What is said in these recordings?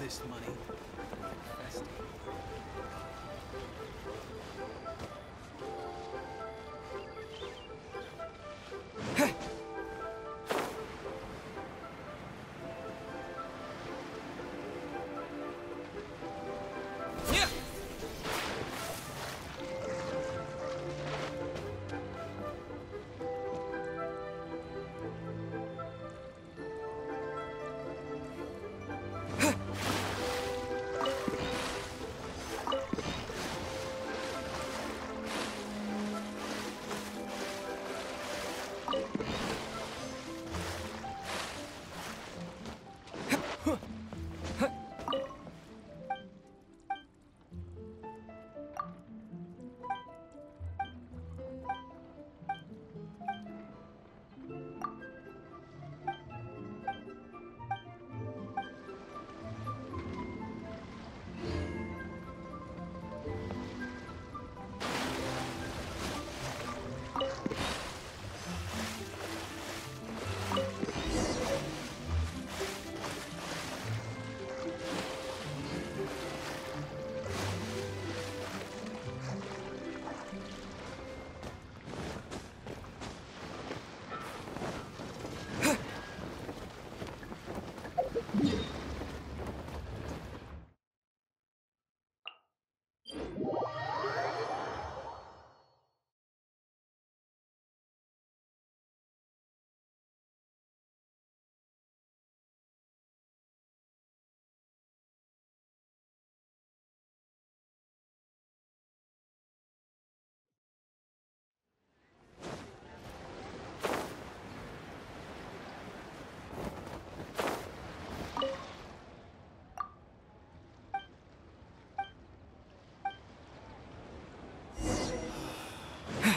this money. Festive.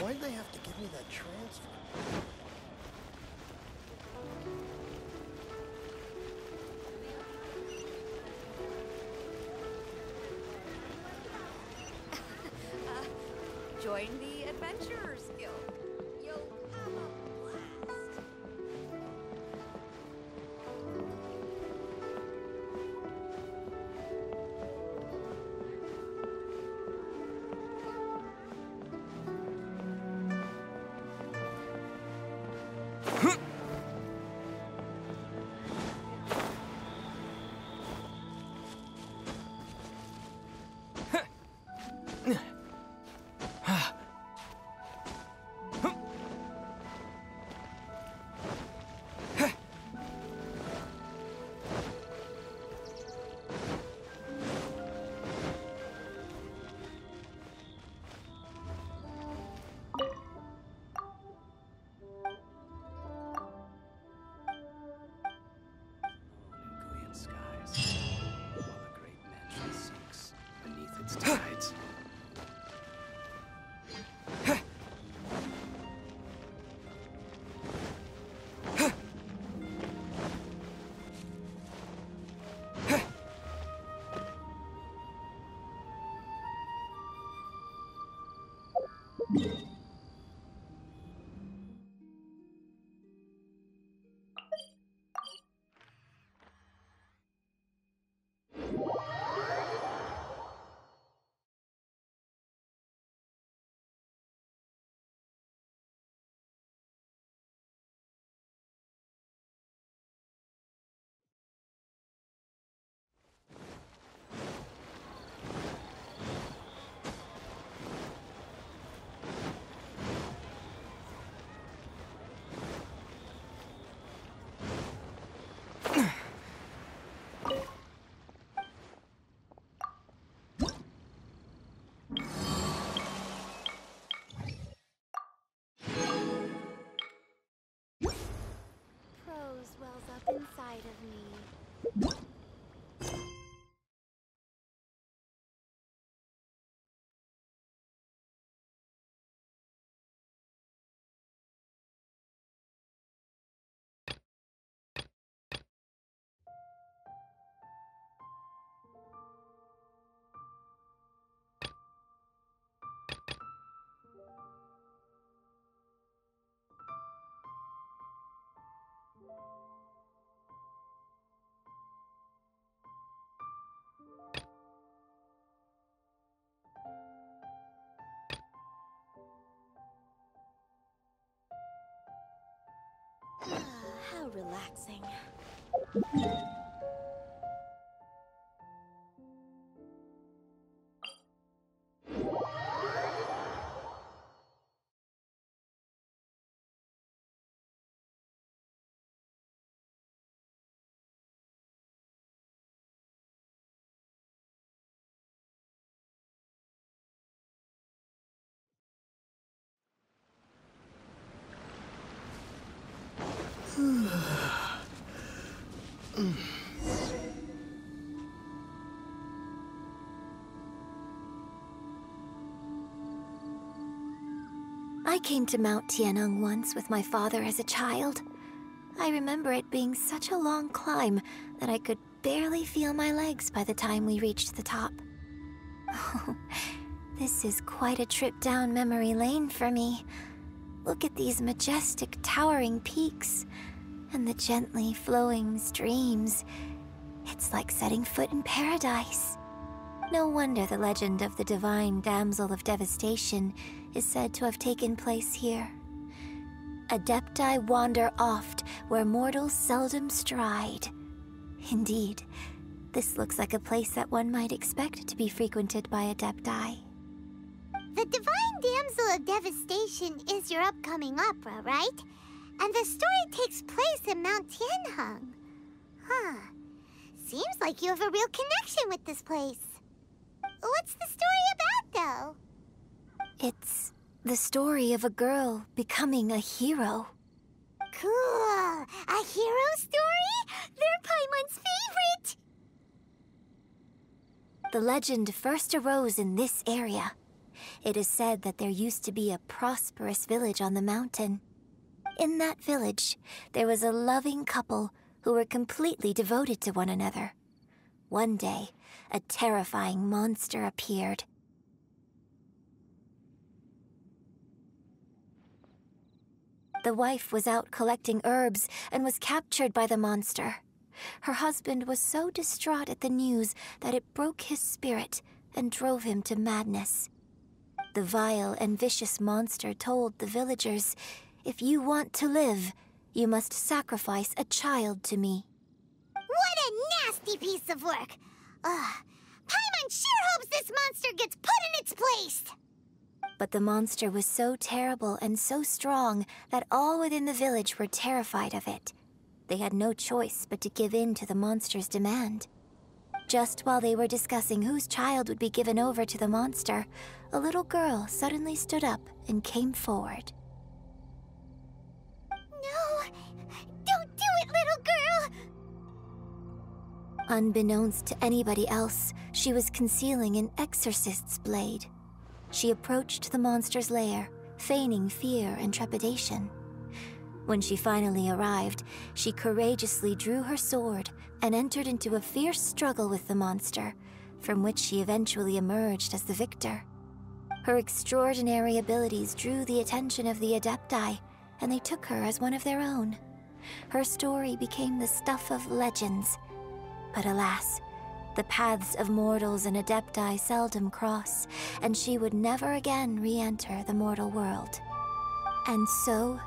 Why'd they have to give me that transfer? Join the Adventurers Guild. You'll have a blast. Skies, while a great mansion sinks beneath its tides. Wells up inside of me. relaxing. I came to Mount Tianeng once with my father as a child. I remember it being such a long climb that I could barely feel my legs by the time we reached the top. Oh, this is quite a trip down memory lane for me. Look at these majestic, towering peaks and the gently flowing streams. It's like setting foot in paradise. No wonder the legend of the divine damsel of devastation is said to have taken place here. Adepti wander oft where mortals seldom stride. Indeed, this looks like a place that one might expect to be frequented by Adepti. The Divine Damsel of Devastation is your upcoming opera, right? And the story takes place in Mount Tianheng. Huh. Seems like you have a real connection with this place. What's the story about, though? It's the story of a girl becoming a hero. Cool. A hero story? They're Paimon's favorite! The legend first arose in this area. It is said that there used to be a prosperous village on the mountain. In that village, there was a loving couple who were completely devoted to one another. One day, a terrifying monster appeared. The wife was out collecting herbs and was captured by the monster. Her husband was so distraught at the news that it broke his spirit and drove him to madness. The vile and vicious monster told the villagers, "If you want to live, you must sacrifice a child to me." What a nasty piece of work! Paimon sure hopes this monster gets put in its place! But the monster was so terrible and so strong that all within the village were terrified of it. They had no choice but to give in to the monster's demand. Just while they were discussing whose child would be given over to the monster, a little girl suddenly stood up and came forward. No! Don't do it, little girl! Unbeknownst to anybody else, she was concealing an exorcist's blade. She approached the monster's lair, feigning fear and trepidation. When she finally arrived, she courageously drew her sword and entered into a fierce struggle with the monster, from which she eventually emerged as the victor. Her extraordinary abilities drew the attention of the Adepti, and they took her as one of their own. Her story became the stuff of legends. But alas, the paths of mortals and Adepti seldom cross, and she would never again re-enter the mortal world. And so,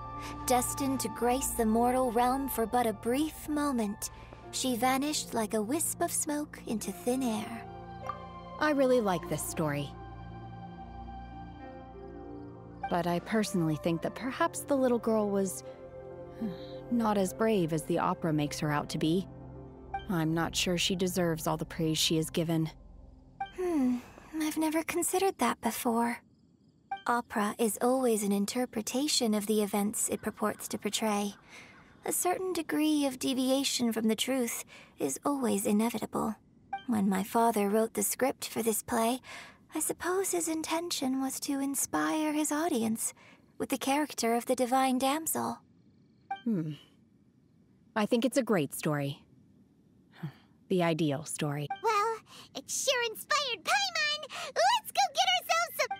destined to grace the mortal realm for but a brief moment, she vanished like a wisp of smoke into thin air. I really like this story. But I personally think that perhaps the little girl was not as brave as the opera makes her out to be. I'm not sure she deserves all the praise she is given. I've never considered that before. Opera is always an interpretation of the events it purports to portray. A certain degree of deviation from the truth is always inevitable. When my father wrote the script for this play, I suppose his intention was to inspire his audience with the character of the Divine Damsel. I think it's a great story. The ideal story. Well, it sure inspired Paimon! Let's go get ourselves some...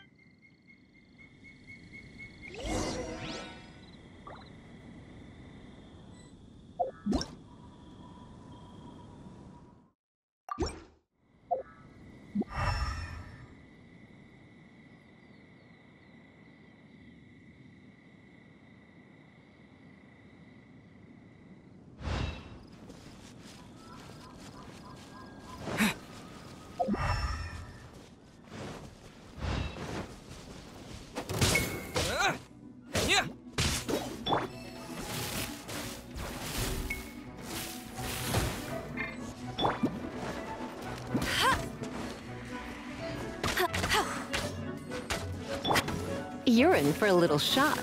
You're in for a little shock.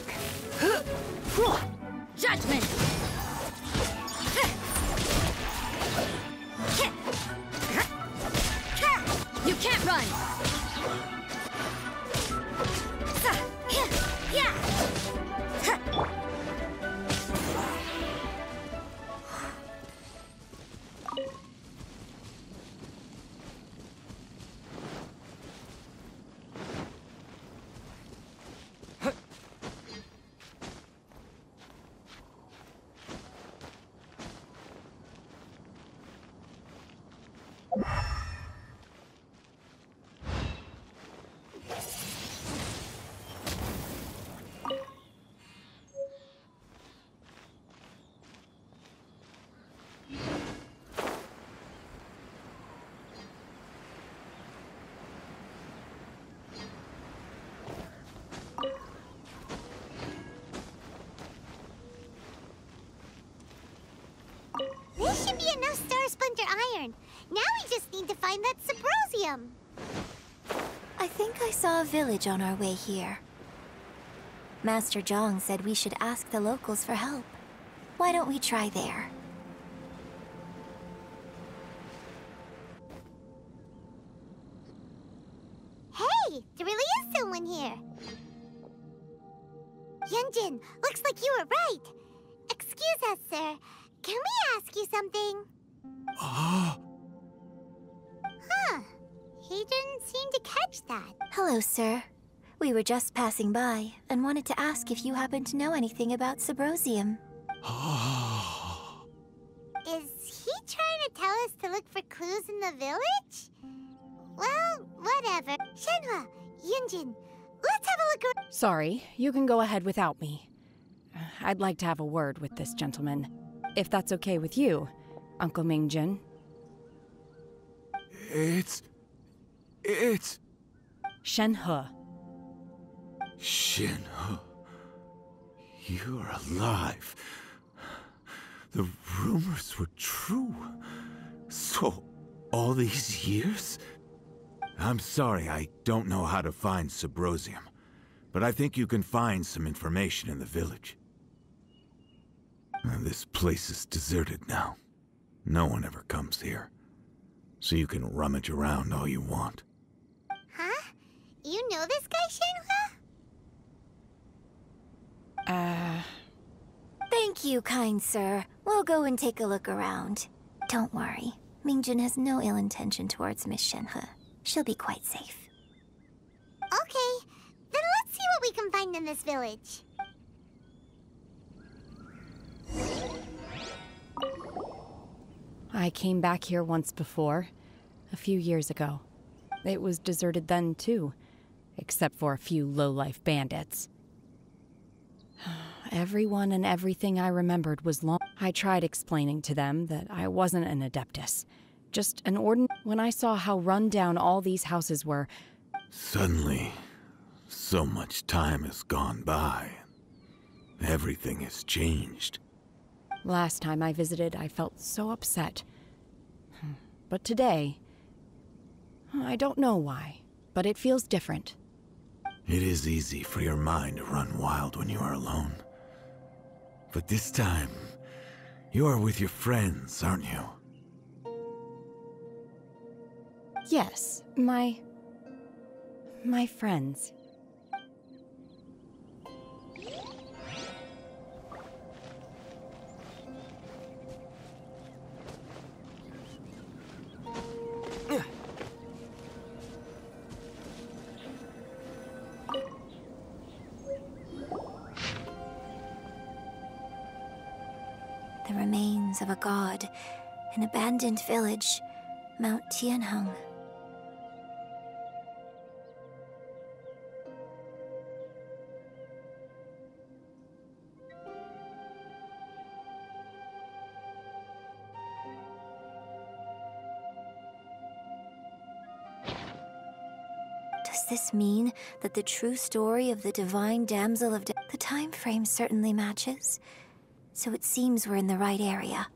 Judgment! You can't run! This should be enough Star Splinter iron. Now we just need to find that Subrosium. I think I saw a village on our way here. Master Zhang said we should ask the locals for help. Why don't we try there? Hey, there really is someone here. Yunjin, looks like you were right. Excuse us, sir. Can we ask you something? Huh. He didn't seem to catch that. Hello, sir. We were just passing by and wanted to ask if you happen to know anything about Subrosium. Is he trying to tell us to look for clues in the village? Well, whatever. Shenhe, Yunjin, let's have a look around. Sorry, you can go ahead without me. I'd like to have a word with this gentleman. If that's okay with you, Uncle Mingjin. It's... Shenhe. Shenhe. You're alive. The rumors were true. So, all these years? I'm sorry, I don't know how to find Subrosium, but I think you can find some information in the village. This place is deserted now. No one ever comes here. So you can rummage around all you want. Huh? You know this guy, Shenhe? Thank you, kind sir. We'll go and take a look around. Don't worry. Mingjin has no ill intention towards Miss Shenhe. She'll be quite safe. Okay, then let's see what we can find in this village. I came back here once before, a few years ago. It was deserted then, too, except for a few low-life bandits. Everyone and everything I remembered was long. I tried explaining to them that I wasn't an Adeptus, just an ordinary. When I saw how run down all these houses were... Suddenly, so much time has gone by. Everything has changed. Last time I visited, I felt so upset. But today, I don't know why, but it feels different. It is easy for your mind to run wild when you are alone. But this time, you are with your friends, aren't you? Yes, my friends. The remains of a god, an abandoned village, Mount Tianheng. Does this mean that the true story of the divine damsel of the time frame certainly matches? So it seems we're in the right area.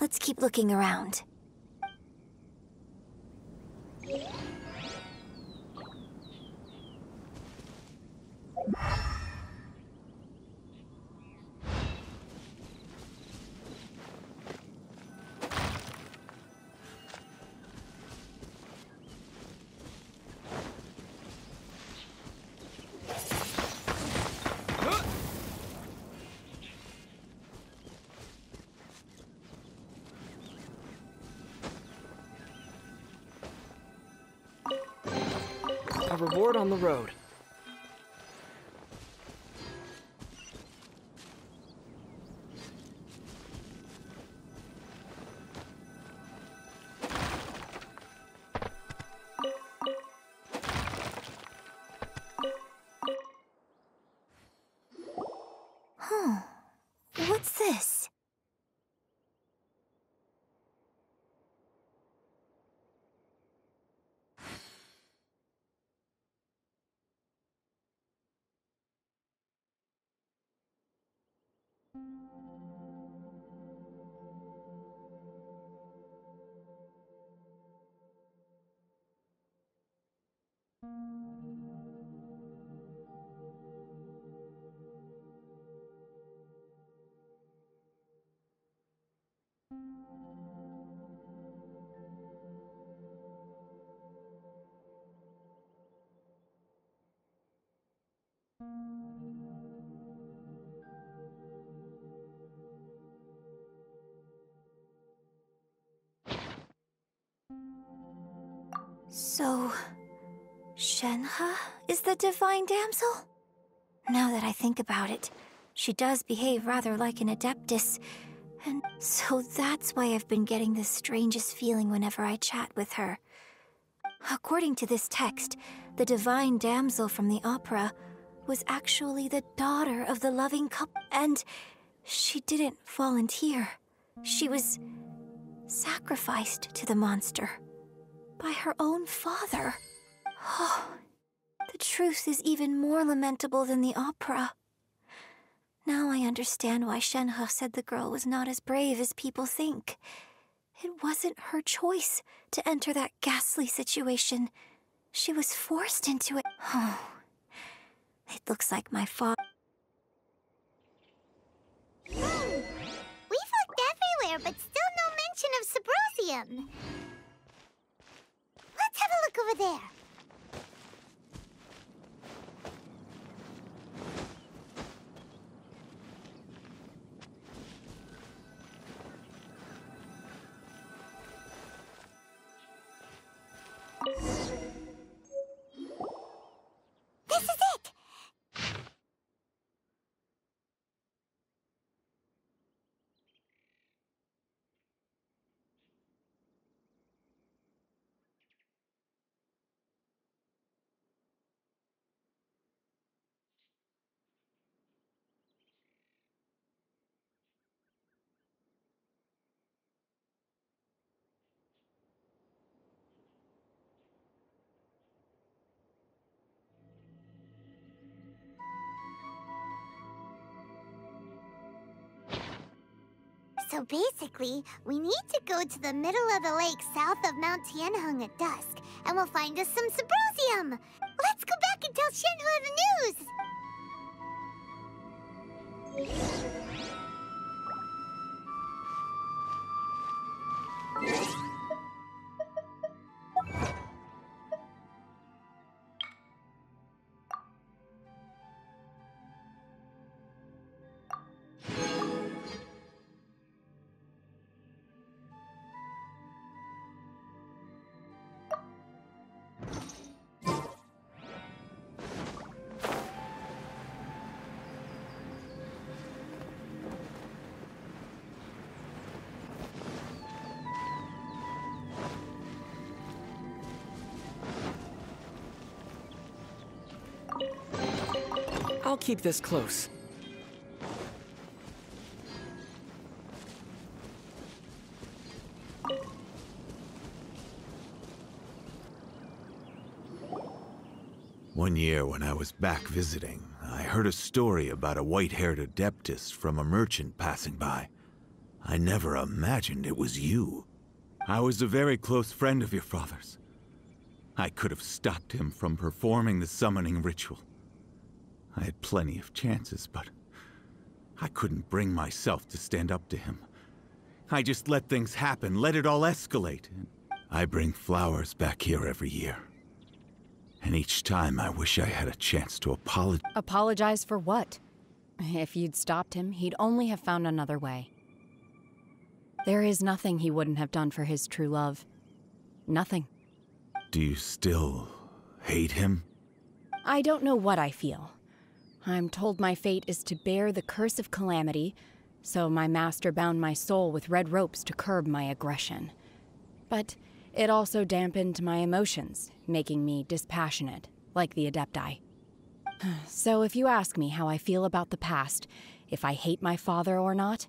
Let's keep looking around. A reward on the road. Huh. What's this? So, Shenhe is the divine damsel? Now that I think about it, she does behave rather like an adeptus, and so that's why I've been getting the strangest feeling whenever I chat with her. According to this text, the divine damsel from the opera was actually the daughter of the loving couple, and she didn't volunteer. She was sacrificed to the monster by her own father. Oh, the truth is even more lamentable than the opera. Now I understand why Shenhe said the girl was not as brave as people think. It wasn't her choice to enter that ghastly situation. She was forced into it. Oh, it looks like my father. We looked everywhere, but still no mention of Subrosium. Let's have a look over there. This is it! So basically, we need to go to the middle of the lake south of Mount Tianheng at dusk, and we'll find us some Subrosium. Let's go back and tell Shenhe the news. I'll keep this close. One year when I was back visiting, I heard a story about a white-haired adeptus from a merchant passing by. I never imagined it was you. I was a very close friend of your father's. I could have stopped him from performing the summoning ritual. I had plenty of chances, but I couldn't bring myself to stand up to him. I just let things happen, let it all escalate. I bring flowers back here every year. And each time I wish I had a chance to apologize. Apologize for what? If you'd stopped him, he'd only have found another way. There is nothing he wouldn't have done for his true love. Nothing. Do you still hate him? I don't know what I feel. I'm told my fate is to bear the curse of calamity, so my master bound my soul with red ropes to curb my aggression. But it also dampened my emotions, making me dispassionate, like the Adepti. So if you ask me how I feel about the past, if I hate my father or not,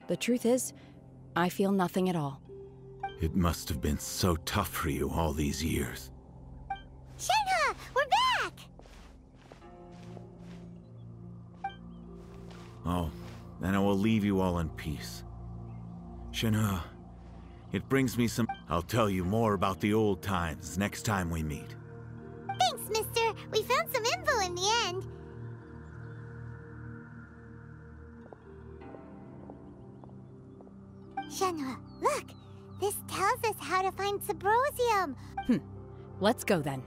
the truth is, I feel nothing at all. It must have been so tough for you all these years. Shenhe, we're back! Oh, then I will leave you all in peace. Shenhe, it brings me some... I'll tell you more about the old times next time we meet. Thanks, mister. We found some info in the end. Shenhe, look! This tells us how to find Subrosium. Let's go then.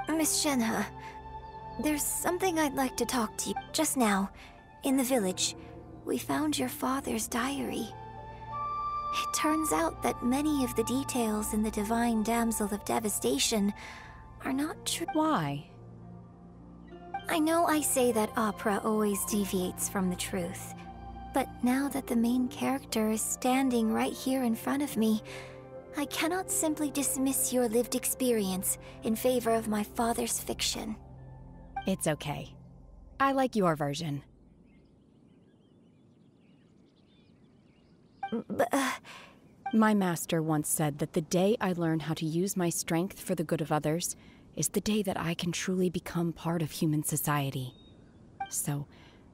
Miss Shenhe, there's something I'd like to talk to you. Just now, in the village, we found your father's diary. It turns out that many of the details in the Divine Damsel of Devastation are not true. Why? I know I say that opera always deviates from the truth, but now that the main character is standing right here in front of me, I cannot simply dismiss your lived experience in favor of my father's fiction. It's okay. I like your version. My master once said that the day I learn how to use my strength for the good of others is the day that I can truly become part of human society. So,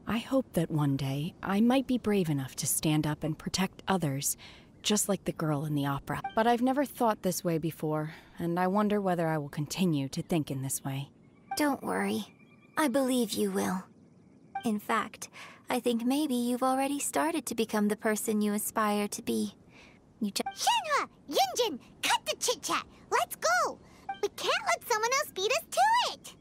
I hope that one day I might be brave enough to stand up and protect others, just like the girl in the opera. But I've never thought this way before, and I wonder whether I will continue to think in this way. Don't worry. I believe you will. In fact, I think maybe you've already started to become the person you aspire to be. Shenhe! Yunjin! Cut the chit-chat! Let's go! We can't let someone else beat us to it!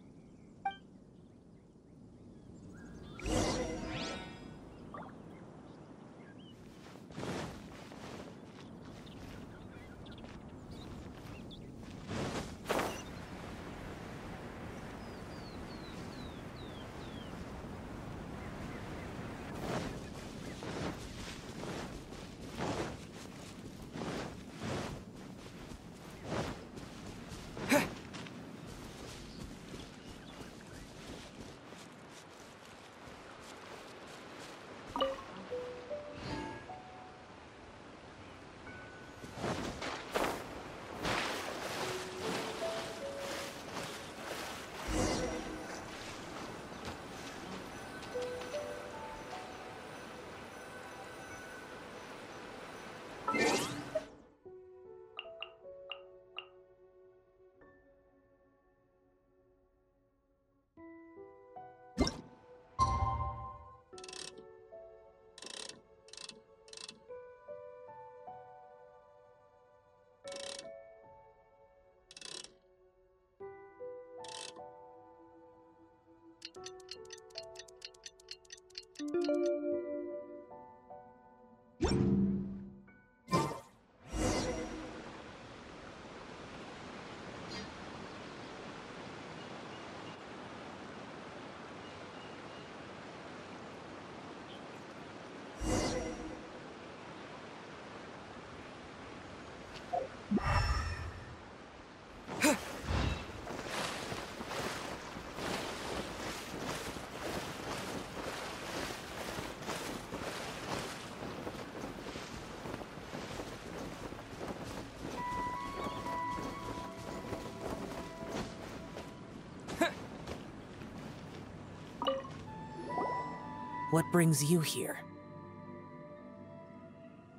What brings you here?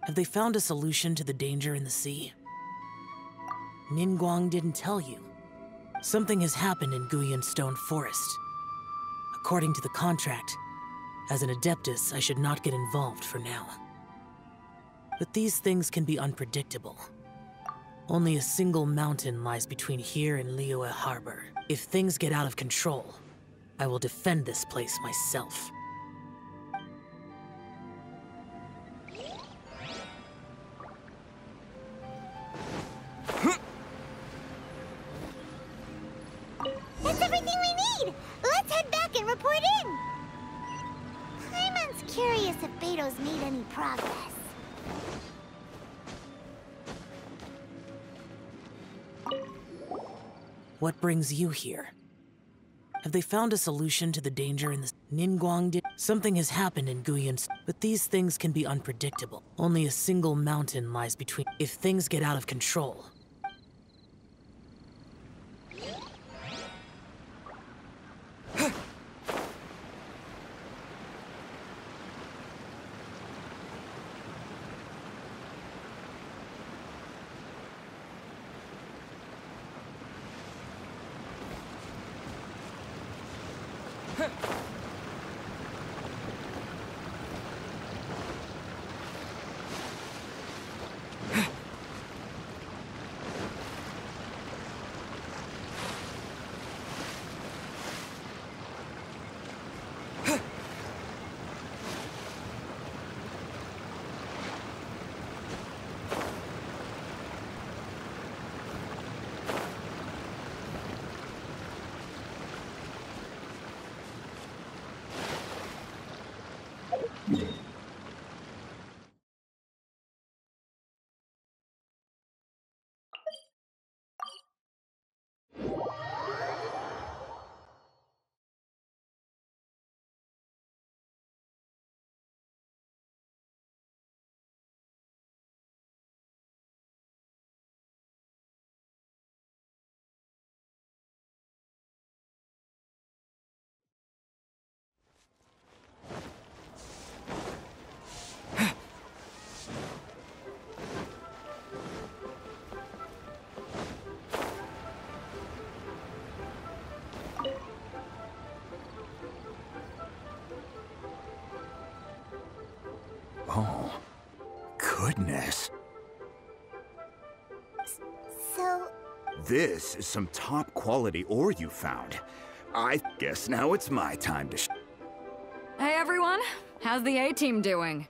Have they found a solution to the danger in the sea? Ningguang didn't tell you. Something has happened in Guyan Stone Forest. According to the contract, as an Adeptus, I should not get involved for now. But these things can be unpredictable. Only a single mountain lies between here and Liyue Harbor. If things get out of control, I will defend this place myself. That's everything we need! Let's head back and report in! Paimon's curious if Beto's made any progress. What brings you here? Have they found a solution to the danger in the Ningguang did? Something has happened in Guyan, but these things can be unpredictable. Only a single mountain lies between. If things get out of control, Oh, goodness. So, This is some top quality ore you found. I guess now it's my time to Hey everyone, how's the A-team doing?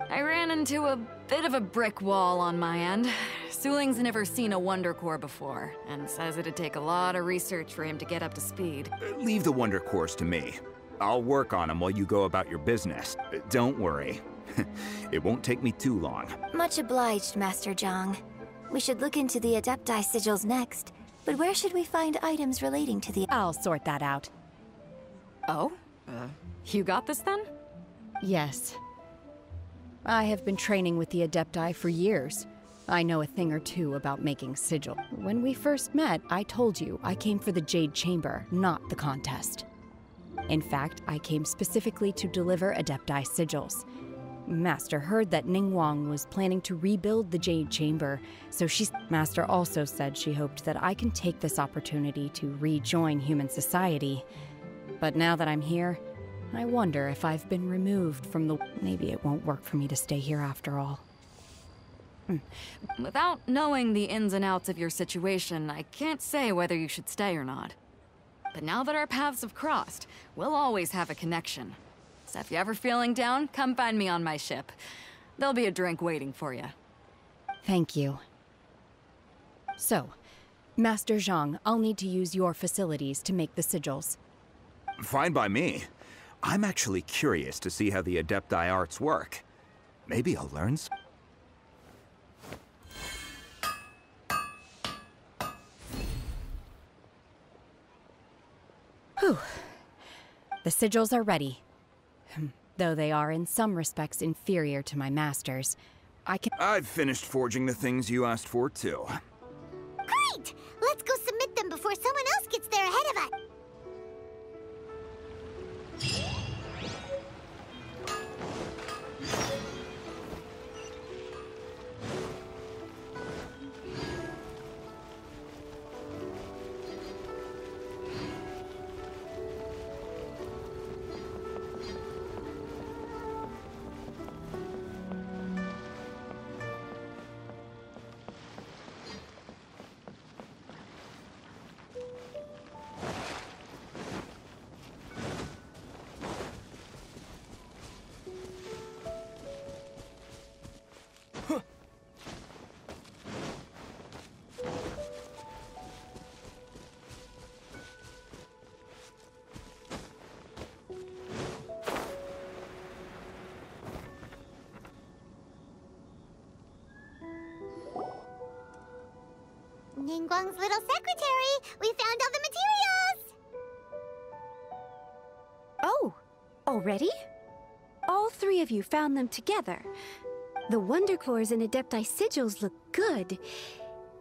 I ran into a bit of a brick wall on my end. Suling's never seen a Wonder Core before, and says it'd take a lot of research for him to get up to speed. Leave the Wonder Cores to me. I'll work on them while you go about your business. Don't worry. It won't take me too long. Much obliged, Master Zhang. We should look into the Adepti sigils next, but where should we find items relating to the— I'll sort that out. Oh? You got this then? Yes. I have been training with the Adepti for years. I know a thing or two about making sigil. When we first met, I told you I came for the Jade Chamber, not the contest. In fact, I came specifically to deliver Adepti sigils. Master heard that Ningguang was planning to rebuild the Jade Chamber, so Master also said she hoped that I can take this opportunity to rejoin human society. But now that I'm here, I wonder if I've been removed from the— Maybe it won't work for me to stay here after all. Without knowing the ins and outs of your situation, I can't say whether you should stay or not. But now that our paths have crossed, we'll always have a connection. So if you're ever feeling down, come find me on my ship. There'll be a drink waiting for you. Thank you. So, Master Zhang, I'll need to use your facilities to make the sigils. Fine by me. I'm actually curious to see how the Adepti arts work. Maybe I'll learn some. Whew. The sigils are ready. Though they are in some respects inferior to my master's, I've finished forging the things you asked for, too. great! Let's go submit them before someone else gets there ahead of us. Ningguang's little secretary! We found all the materials! Oh, already? All three of you found them together. The Wonder Cores and Adepti Sigils look good.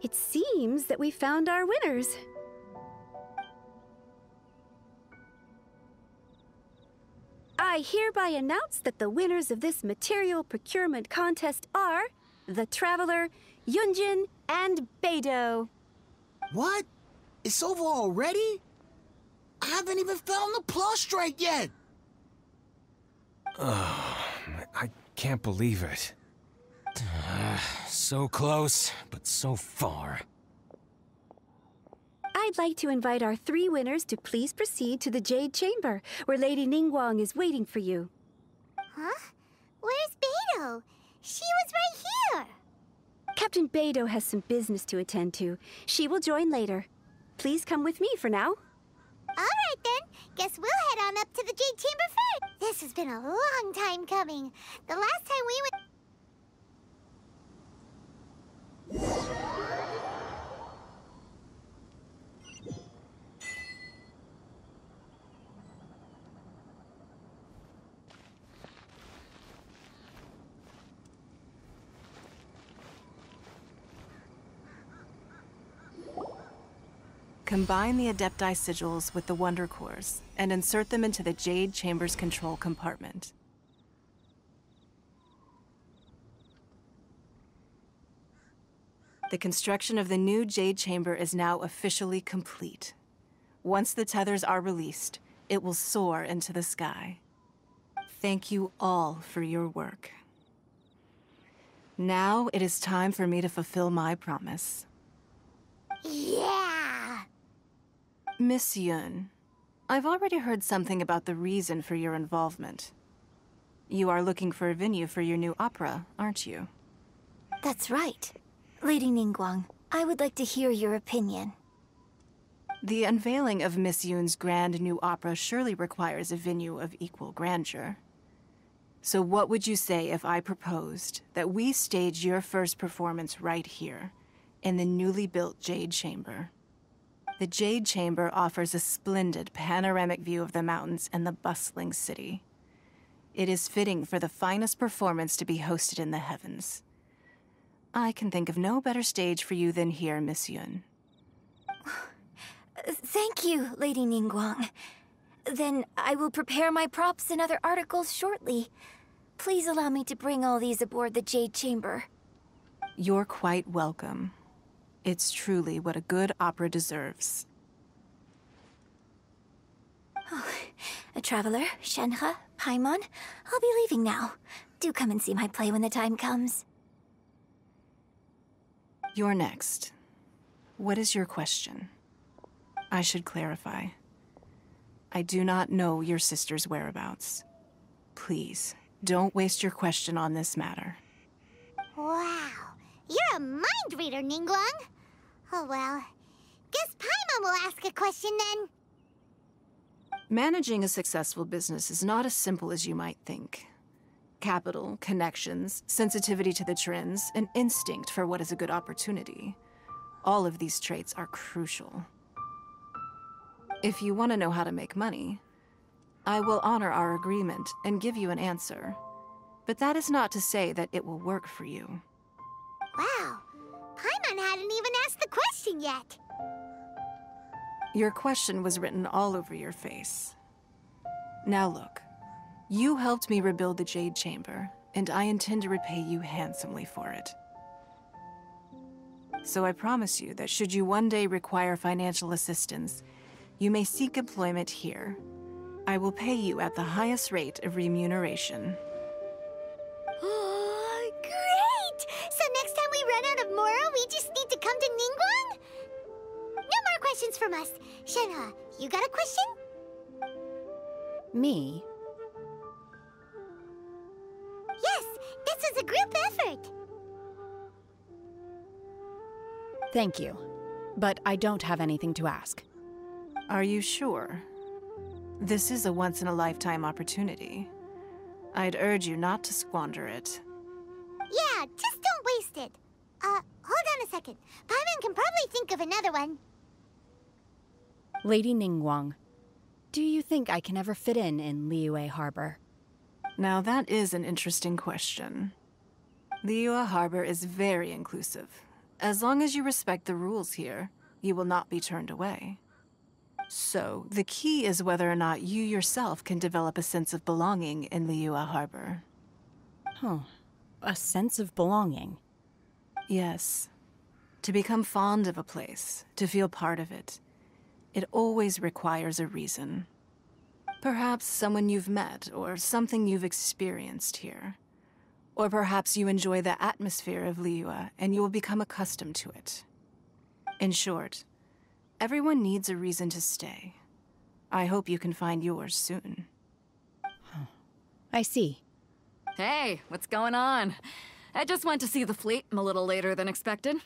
It seems that we found our winners. I hereby announce that the winners of this material procurement contest are the Traveler, Yunjin, and Beidou. What? It's over already? I haven't even found the plush yet! I can't believe it. So close, but so far. I'd like to invite our three winners to please proceed to the Jade Chamber, where Lady Ningguang is waiting for you. Huh? Where's Beidou? She was right here! Captain Beidou has some business to attend to. She will join later. Please come with me for now. Alright then, guess we'll head on up to the Jade Chamber first. This has been a long time coming. The last time we went... Combine the Adepti Sigils with the Wonder Cores and insert them into the Jade Chamber's control compartment. The construction of the new Jade Chamber is now officially complete. Once the tethers are released, it will soar into the sky. Thank you all for your work. Now it is time for me to fulfill my promise. Yeah! Miss Yun, I've already heard something about the reason for your involvement. You are looking for a venue for your new opera, aren't you? That's right. Lady Ningguang, I would like to hear your opinion. The unveiling of Miss Yun's grand new opera surely requires a venue of equal grandeur. So what would you say if I proposed that we stage your first performance right here, in the newly built Jade Chamber? The Jade Chamber offers a splendid panoramic view of the mountains and the bustling city. It is fitting for the finest performance to be hosted in the heavens. I can think of no better stage for you than here, Miss Yun. Thank you, Lady Ningguang. Then I will prepare my props and other articles shortly. Please allow me to bring all these aboard the Jade Chamber. You're quite welcome. It's truly what a good opera deserves. Oh, a traveler, Shenhe, Paimon, I'll be leaving now. Do come and see my play when the time comes. You're next. What is your question? I should clarify. I do not know your sister's whereabouts. Please, don't waste your question on this matter. Wow, you're a mind reader, Ningguang. Oh well, guess Paimon will ask a question then. Managing a successful business is not as simple as you might think. Capital, connections, sensitivity to the trends, and instinct for what is a good opportunity. All of these traits are crucial. If you want to know how to make money, I will honor our agreement and give you an answer. But that is not to say that it will work for you. Wow, Paimon hadn't even asked the question yet. Your question was written all over your face. Now look, you helped me rebuild the Jade Chamber, and I intend to repay you handsomely for it. So I promise you that should you one day require financial assistance, you may seek employment here. I will pay you at the highest rate of remuneration. Oh, great! So next time we run out of Moro, we just need to come to Ningguang? No more questions from us. Shenhe, you got a question? Me? Yes, this is a group effort. Thank you. But I don't have anything to ask. Are you sure? This is a once-in-a-lifetime opportunity. I'd urge you not to squander it. Yeah, just don't waste it. Hold on a second. Paimon can probably think of another one. Lady Ningguang, do you think I can ever fit in Liyue Harbor? Now that is an interesting question. Liyue Harbor is very inclusive. As long as you respect the rules here, you will not be turned away. So, the key is whether or not you yourself can develop a sense of belonging in Liyue Harbor. Huh. A sense of belonging? Yes. To become fond of a place, to feel part of it, it always requires a reason. Perhaps someone you've met, or something you've experienced here. Or perhaps you enjoy the atmosphere of Liyue, and you will become accustomed to it. In short, everyone needs a reason to stay. I hope you can find yours soon. Huh. I see. Hey, what's going on? I just went to see the fleet a little later than expected.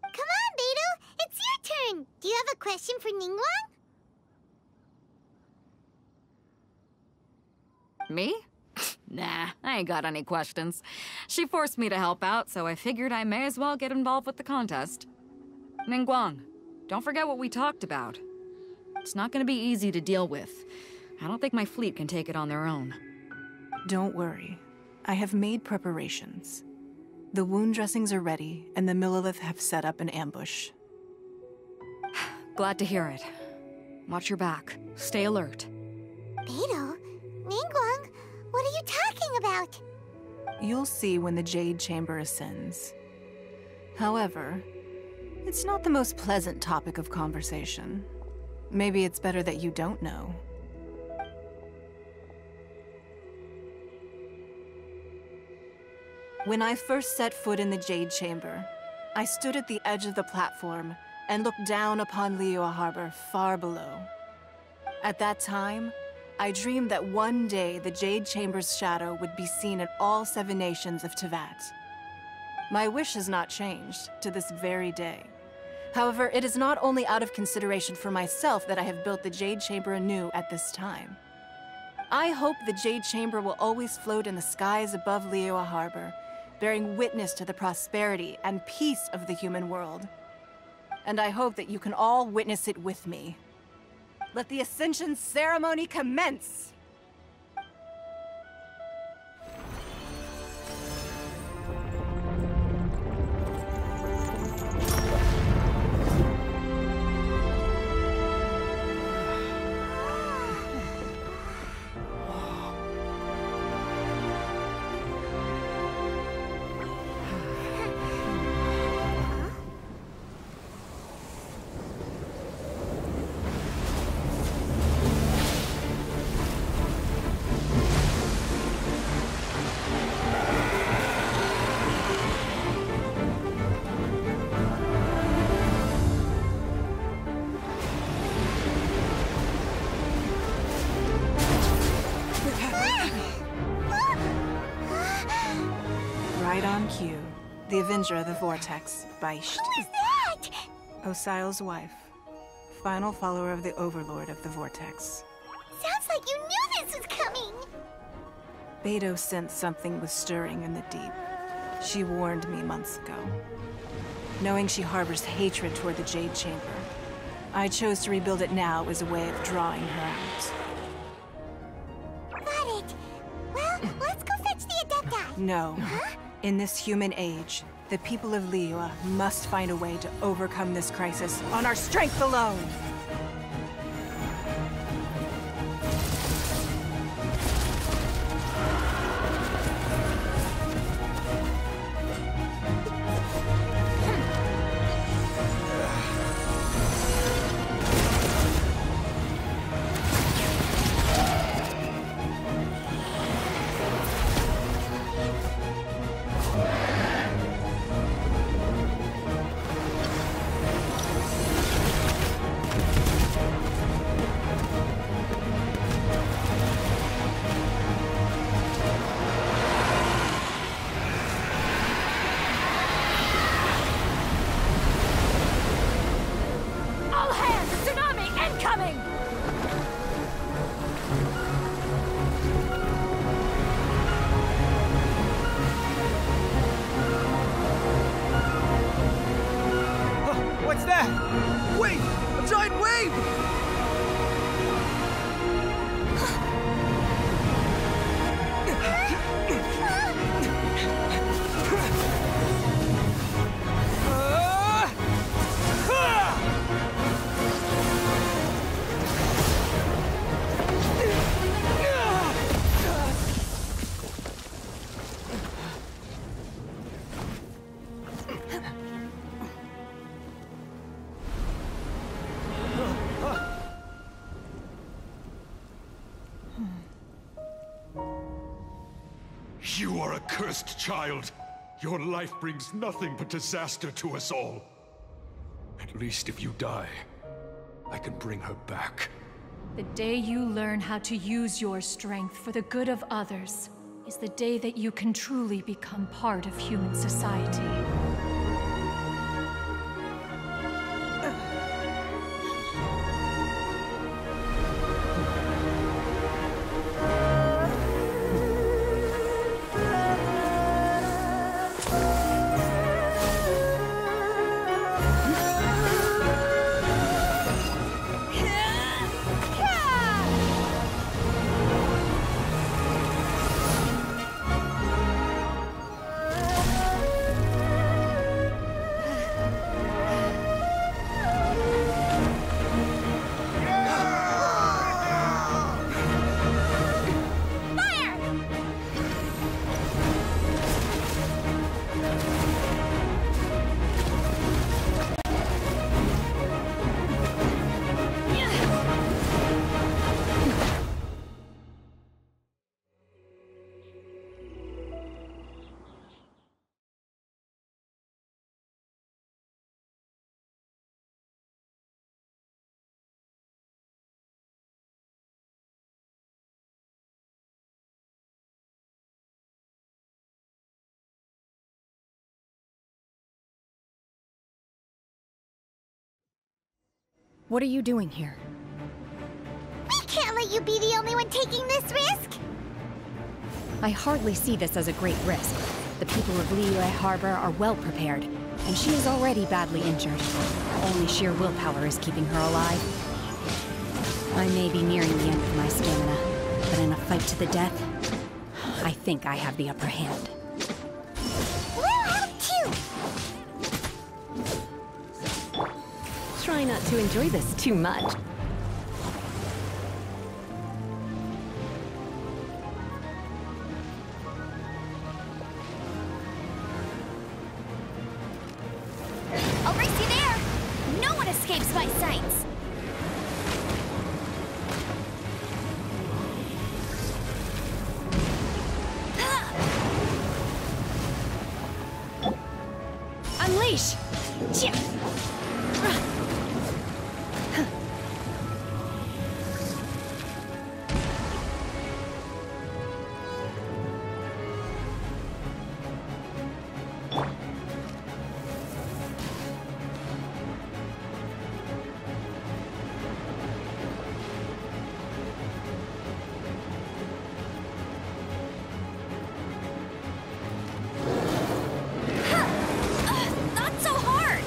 Come on, Beidou! It's your turn! Do you have a question for Ningguang? Me? Nah, I ain't got any questions. She forced me to help out, so I figured I may as well get involved with the contest. Ningguang, don't forget what we talked about. It's not gonna be easy to deal with. I don't think my fleet can take it on their own. Don't worry. I have made preparations. The wound dressings are ready, and the Millilith have set up an ambush. Glad to hear it. Watch your back. Stay alert. Beidou? Ningguang? What are you talking about? You'll see when the Jade Chamber ascends. However, it's not the most pleasant topic of conversation. Maybe it's better that you don't know. When I first set foot in the Jade Chamber, I stood at the edge of the platform and looked down upon Liyue Harbor far below. At that time, I dreamed that one day the Jade Chamber's shadow would be seen in all 7 nations of Teyvat. My wish has not changed to this very day. However, it is not only out of consideration for myself that I have built the Jade Chamber anew at this time. I hope the Jade Chamber will always float in the skies above Liyue Harbor, bearing witness to the prosperity and peace of the human world. And I hope that you can all witness it with me. Let the Ascension ceremony commence! Right on cue. The Avenger of the Vortex, Beisht. Who is that? Osial's wife. Final follower of the Overlord of the Vortex. Sounds like you knew this was coming! Beidou sensed something was stirring in the deep. She warned me months ago. Knowing she harbors hatred toward the Jade Chamber, I chose to rebuild it now as a way of drawing her out. Got it. Well, let's go fetch the Adepti. No. Huh? In this human age, the people of Liyue must find a way to overcome this crisis on our strength alone! giant wave! You are a cursed child. Your life brings nothing but disaster to us all. At least if you die, I can bring her back. The day you learn how to use your strength for the good of others is the day that you can truly become part of human society. What are you doing here? We can't let you be the only one taking this risk! I hardly see this as a great risk. The people of Liyue Harbor are well prepared, and she is already badly injured. Only sheer willpower is keeping her alive. I may be nearing the end of my stamina, but in a fight to the death, I think I have the upper hand. We'll help too! Try not to enjoy this too much. I'll race you there! No one escapes my sights! Unleash! Not so hard!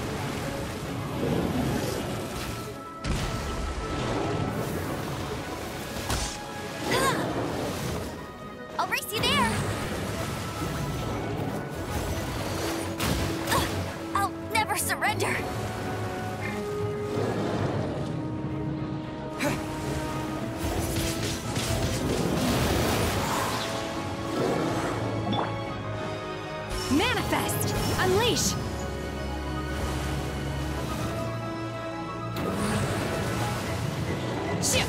I'll race you there! I'll never surrender! Manifest! Unleash! Shoot!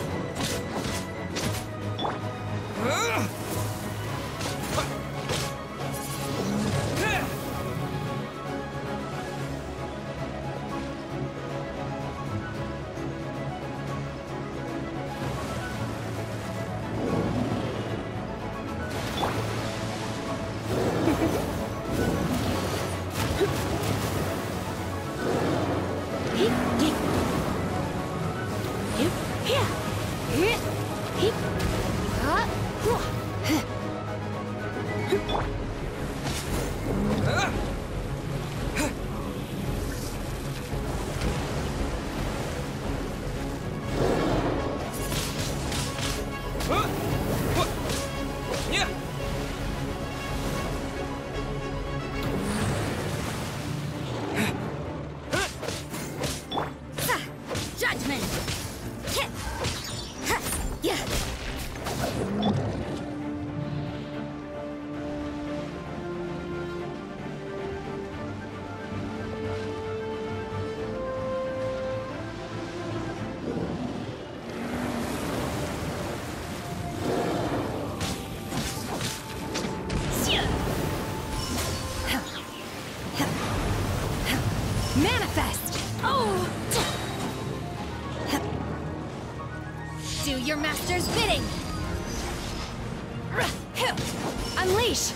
Do your master's bidding! Unleash!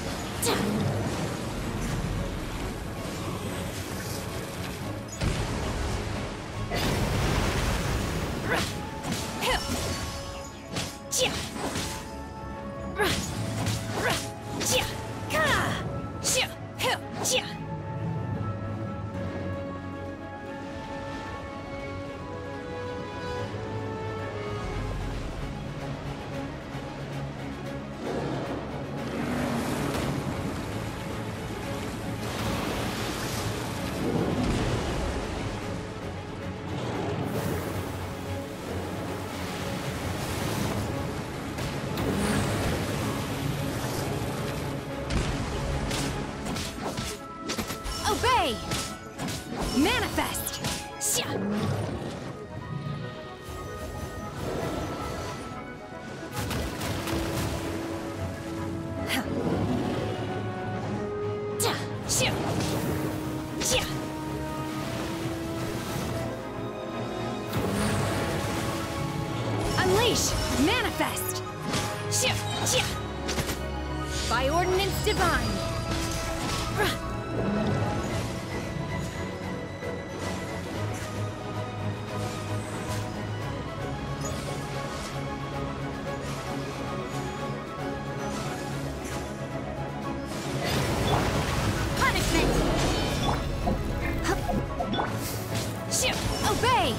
Obey! Manifest! Unleash! Manifest! By ordinance divine! Obey!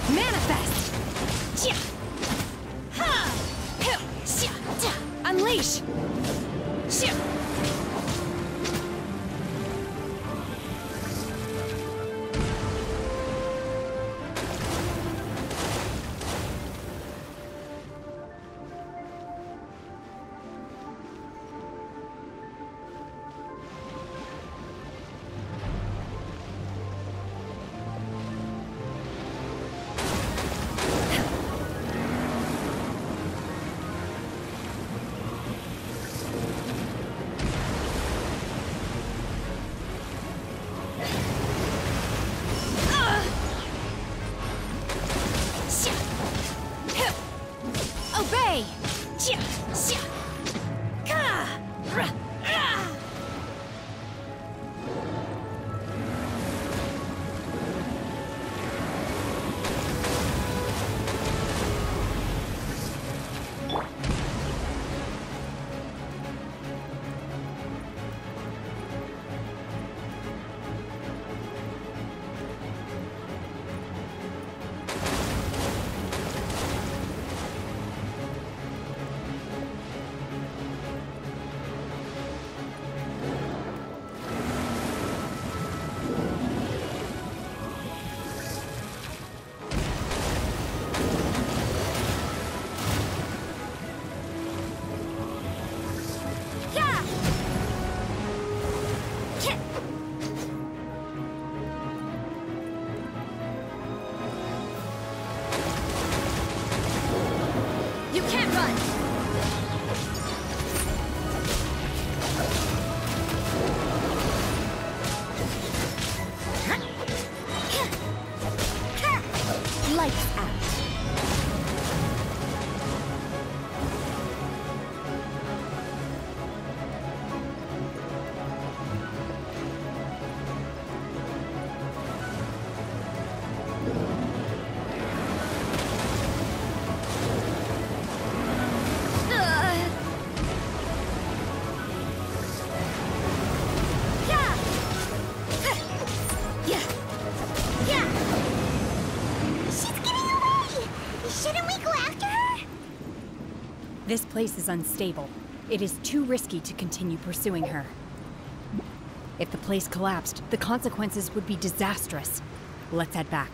Manifest! Unleash! Obey! You can't run! Lights out. This place is unstable. It is too risky to continue pursuing her. If the place collapsed, the consequences would be disastrous. Let's head back.